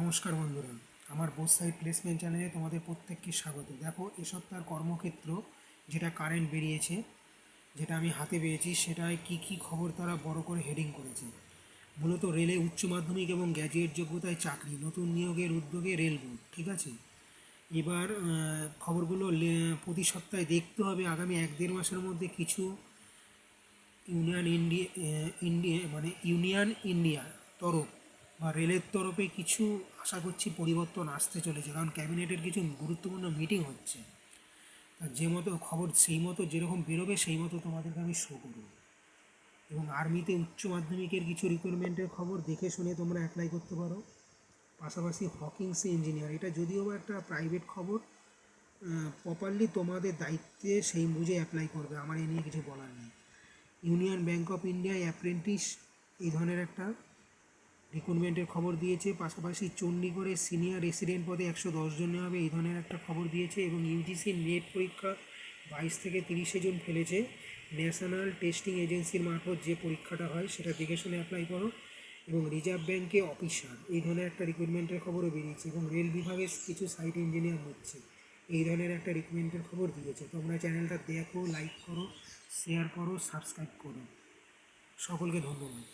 নমস্কার বন্ধুরা, আমার বোথ সাইড প্লেসমেন্ট চ্যানেলে তোমাদের প্রত্যেককে স্বাগত। দেখো, এ সপ্তাহের কর্মক্ষেত্র যেটা কারেন্ট বেরিয়েছে, যেটা আমি হাতে পেয়েছি, সেটায় কি কি খবর তারা বড় করে হেডিং করেছে। মূলত রেলে উচ্চ মাধ্যমিক এবং গ্র্যাজুয়েট যোগ্যতায় চাকরি, নতুন নিয়োগের উদ্যোগে রেল বোর্ড। ঠিক আছে, এবার খবরগুলো প্রতি সপ্তাহে দেখতে হবে। আগামী 1-1.5 মাসের মধ্যে কিছু ইউনিয়ন ইন্ডিয়া তরফ বা রেলের তরফে কিছু আশা করছি পরিবর্তন আসতে চলেছে, কারণ ক্যাবিনেটের কিছু গুরুত্বপূর্ণ মিটিং হচ্ছে। আর যে মতো খবর সেই মতো যেরকম বেরোবে সেই মতো তোমাদেরকে আমি শো করব। এবং আর্মিতে উচ্চ মাধ্যমিকের কিছু রিক্রুটমেন্টের খবর দেখে শুনে তোমরা অ্যাপ্লাই করতে পারো। পাশাপাশি হকিংসে ইঞ্জিনিয়ার, এটা যদিও বা একটা প্রাইভেট খবর, প্রপারলি তোমাদের দায়িত্বে সেই বুঝে অ্যাপ্লাই করবে, আমার এ নিয়ে কিছু বলার নেই। ইউনিয়ন ব্যাঙ্ক অফ ইন্ডিয়ায় অ্যাপ্রেন্টিস এই ধরনের একটা রিক্রুটমেন্টের খবর দিয়েছে। পাশাপাশি চণ্ডীগড়ে সিনিয়র রেসিডেন্ট পদে 110 জন নেওয়া হবে, এই ধরনের একটা খবর দিয়েছে। এবং ইউজিসির নেট পরীক্ষা 22 থেকে 30 জন ফেলেছে। ন্যাশনাল টেস্টিং এজেন্সির মারফত যে পরীক্ষাটা হয় সেটা দেখে শুনে অ্যাপ্লাই করো। এবং রিজার্ভ ব্যাঙ্কে অফিসার, এই ধরনের একটা রিক্রুটমেন্টের খবরও বেরিয়েছে। এবং রেল বিভাগের কিছু সাইট ইঞ্জিনিয়ার হচ্ছে, এই ধরনের একটা রিক্রুটমেন্টের খবর দিয়েছে। তোমরা চ্যানেলটা দেখো, লাইক করো, শেয়ার করো, সাবস্ক্রাইব করো। সকলকে ধন্যবাদ।